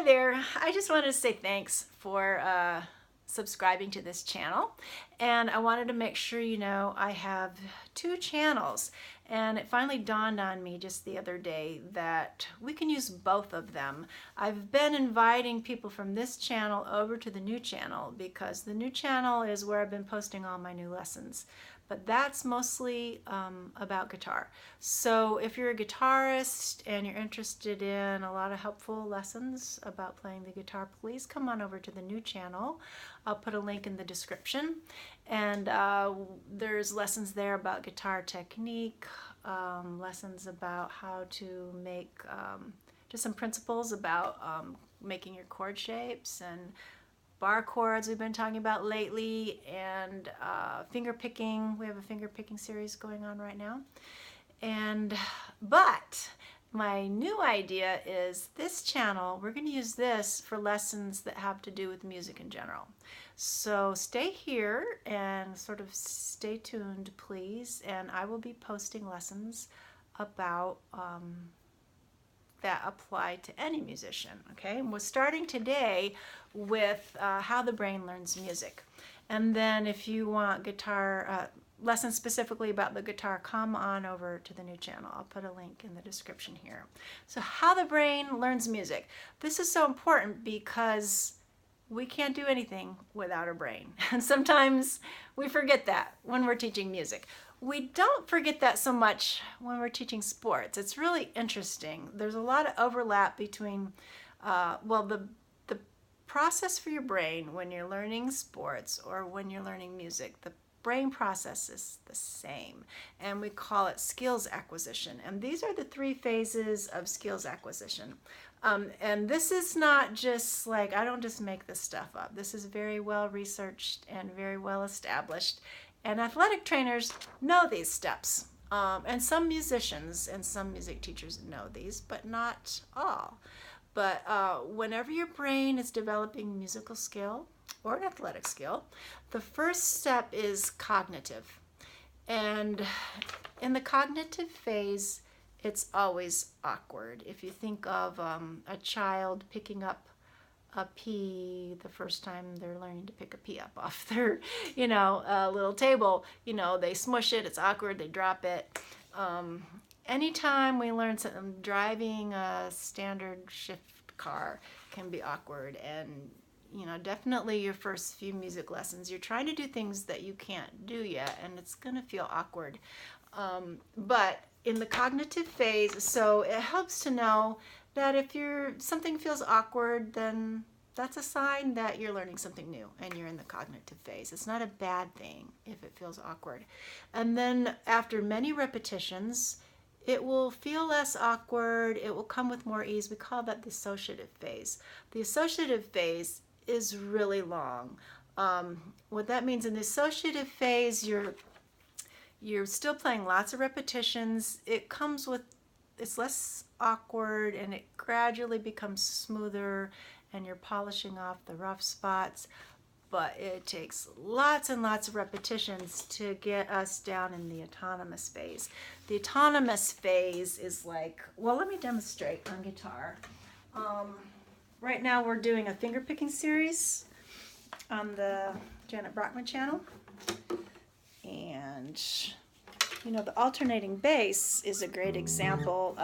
there. I just wanted to say thanks for subscribing to this channel, and I wanted to make sure you know I have two channels, and it finally dawned on me just the other day that we can use both of them. I've been inviting people from this channel over to the new channel because the new channel is where I've been posting all my new lessons, but that's mostly about guitar. So if you're a guitarist and you're interested in a lot of helpful lessons about playing the guitar, please come on over to the new channel. I'll put a link in the description, and there's lessons there about guitar technique, lessons about how to make, just some principles about making your chord shapes and bar chords we've been talking about lately, and finger picking. We have a finger picking series going on right now. But my new idea is this channel, we're going to use this for lessons that have to do with music in general. So stay here and sort of stay tuned, please, and I will be posting lessons about that apply to any musician, okay? And we're starting today with how the brain learns music. And then if you want guitar lessons specifically about the guitar, come on over to the new channel. I'll put a link in the description here. So how the brain learns music. This is so important because we can't do anything without our brain. And sometimes we forget that when we're teaching music. We don't forget that so much when we're teaching sports. It's really interesting. There's a lot of overlap between, the process for your brain when you're learning sports or when you're learning music. The brain process is the same, and we call it skills acquisition. And these are the three phases of skills acquisition. And this is not just like, I don't just make this stuff up. This is very well researched and very well established. And athletic trainers know these steps. And some musicians and some music teachers know these, but not all. But whenever your brain is developing a musical skill or an athletic skill, the first step is cognitive. And in the cognitive phase, it's always awkward. If you think of a child picking up a pea the first time they're learning to pick a pea up off their, little table, they smush it, it's awkward, they drop it. Anytime we learn something, driving a standard shift car can be awkward, and definitely your first few music lessons, you're trying to do things that you can't do yet, and it's gonna feel awkward. But in the cognitive phase, so it helps to know that if something feels awkward, then that's a sign that you're learning something new and you're in the cognitive phase. It's not a bad thing if it feels awkward. And then after many repetitions, it will feel less awkward. It will come with more ease. We call that the associative phase. The associative phase is really long. What that means, in the associative phase, you're still playing lots of repetitions. It's less awkward, and it gradually becomes smoother, and you're polishing off the rough spots. But it takes lots and lots of repetitions to get us down in the autonomous phase. The autonomous phase is like, well, let me demonstrate on guitar. Right now we're doing a finger picking series on the Janet Brockman channel. And the alternating bass is a great example.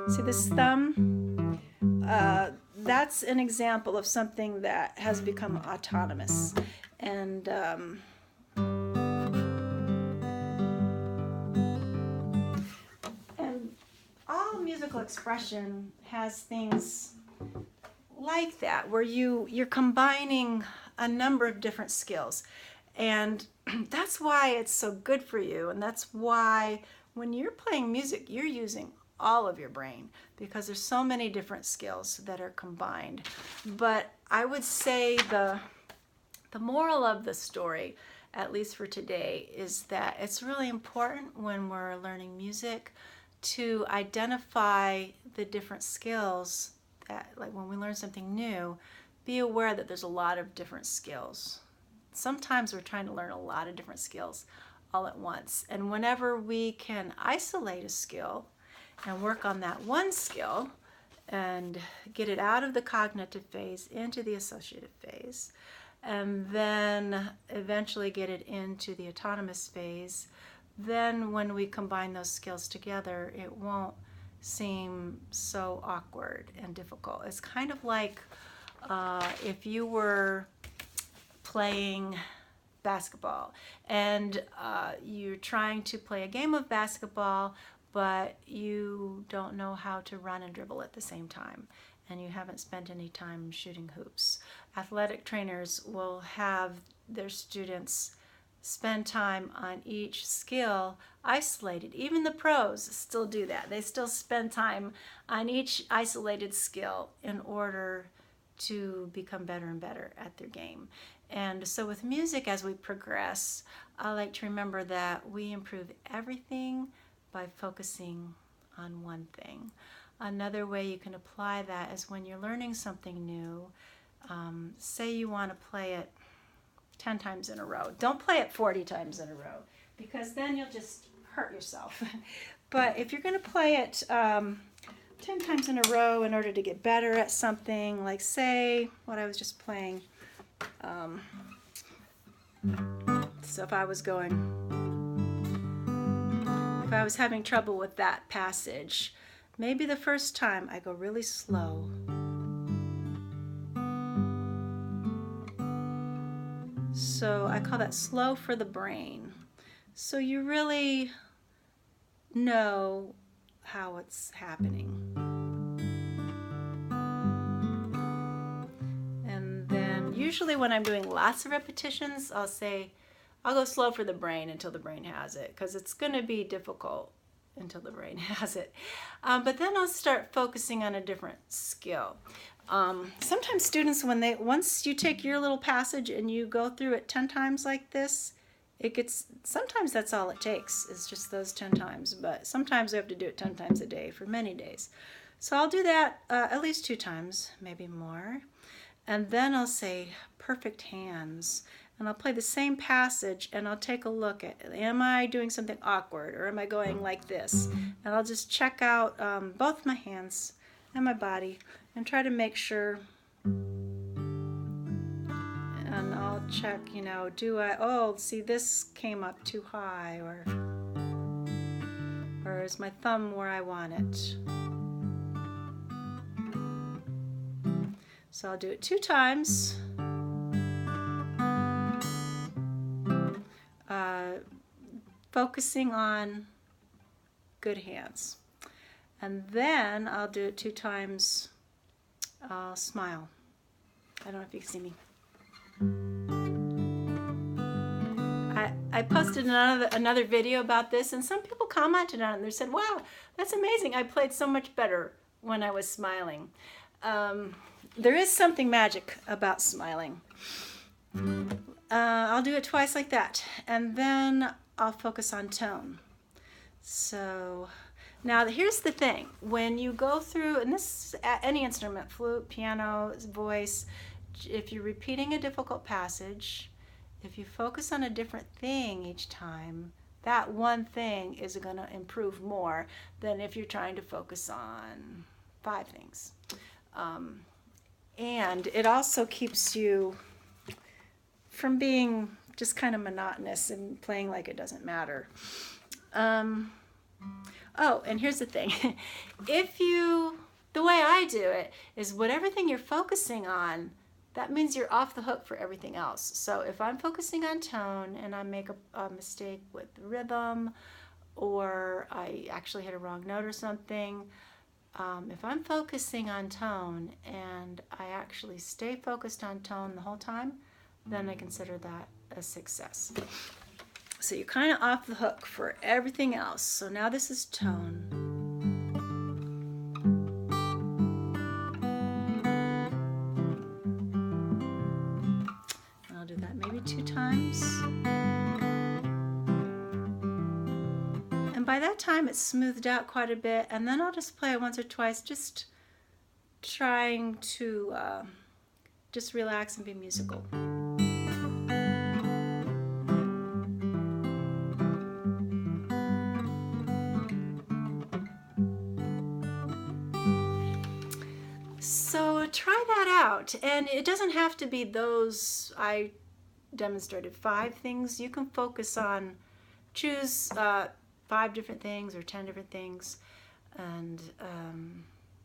See this thumb? That's an example of something that has become autonomous. And all musical expression has things like that, where you're combining a number of different skills. And that's why it's so good for you, and that's why when you're playing music, you're using all of your brain, because there's so many different skills that are combined. But I would say the moral of the story, at least for today, is that it's really important when we're learning music to identify the different skills that, like when we learn something new, be aware that there's a lot of different skills. Sometimes we're trying to learn a lot of different skills all at once. And whenever we can isolate a skill and work on that one skill and get it out of the cognitive phase into the associative phase, and then eventually get it into the autonomous phase, then when we combine those skills together, it won't seem so awkward and difficult. It's kind of like if you were playing basketball and you're trying to play a game of basketball, but you don't know how to run and dribble at the same time, and you haven't spent any time shooting hoops. Athletic trainers will have their students spend time on each skill isolated. Even the pros still do that. They still spend time on each isolated skill in order to become better and better at their game. And so with music, as we progress, I like to remember that we improve everything by focusing on one thing. Another way you can apply that is when you're learning something new, say you want to play it 10 times in a row. Don't play it 40 times in a row, because then you'll just hurt yourself. But if you're going to play it 10 times in a row in order to get better at something, like say what I was just playing, so if I was having trouble with that passage, maybe the first time I go really slow. So I call that slow for the brain. So you really know how it's happening. And then usually when I'm doing lots of repetitions, I'll go slow for the brain until the brain has it, because it's going to be difficult until the brain has it. But then I'll start focusing on a different skill. Sometimes students, once you take your little passage and you go through it 10 times like this, sometimes that's all it takes, is just those 10 times. But sometimes we have to do it 10 times a day for many days. So I'll do that at least 2 times, maybe more. And then I'll say perfect hands. And I'll play the same passage and I'll take a look at, am I doing something awkward, or am I going like this? And I'll just check out both my hands and my body and try to make sure. And I'll check, see, this came up too high, or is my thumb where I want it? So I'll do it 2 times. Focusing on good hands. And then I'll do it 2 times. I'll smile. I don't know if you can see me. I posted another video about this, and some people commented on it, and they said, wow, that's amazing. I played so much better when I was smiling. There is something magic about smiling. I'll do it twice like that, and then I'll focus on tone. So now here's the thing. When you go through, and this is any instrument, flute, piano, voice, if you're repeating a difficult passage, if you focus on a different thing each time, that one thing is going to improve more than if you're trying to focus on 5 things. And it also keeps you from being just kind of monotonous and playing like it doesn't matter. Oh, and here's the thing. The way I do it is whatever thing you're focusing on, that means you're off the hook for everything else. So if I'm focusing on tone and I make a mistake with rhythm, or I actually hit a wrong note or something, if I'm focusing on tone and I actually stay focused on tone the whole time, then I consider that a success. So you're kind of off the hook for everything else. So now this is tone. I'll do that maybe 2 times. And by that time it's smoothed out quite a bit, and then I'll just play it once or twice, just trying to just relax and be musical. So try that out. And it doesn't have to be those I demonstrated 5 things. You can focus on, choose 5 different things or 10 different things, and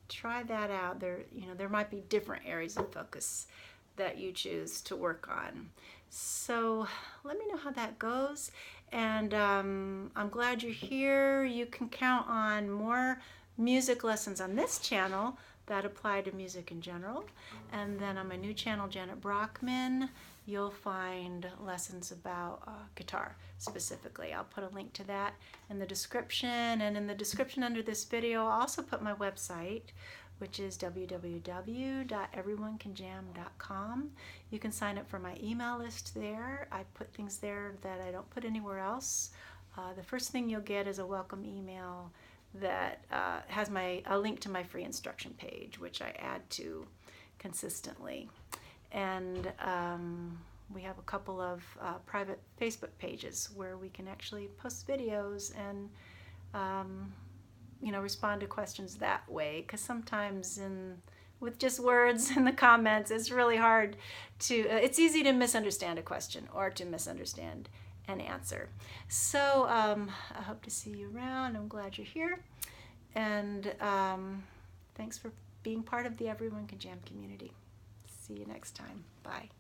try that out. There might be different areas of focus that you choose to work on. So let me know how that goes. And I'm glad you're here. You can count on more music lessons on this channel that apply to music in general. And then on my new channel, Janet Brockman, you'll find lessons about guitar specifically. I'll put a link to that in the description. And in the description under this video, I'll also put my website, which is www.everyonecanjam.com. You can sign up for my email list there. I put things there that I don't put anywhere else. The first thing you'll get is a welcome email that has a link to my free instruction page, which I add to consistently. And we have a couple of private Facebook pages where we can actually post videos and respond to questions that way, because sometimes with just words in the comments, it's really hard to, it's easy to misunderstand a question or to misunderstand an answer. So I hope to see you around. I'm glad you're here. And thanks for being part of the Everyone Can Jam community. See you next time. Bye.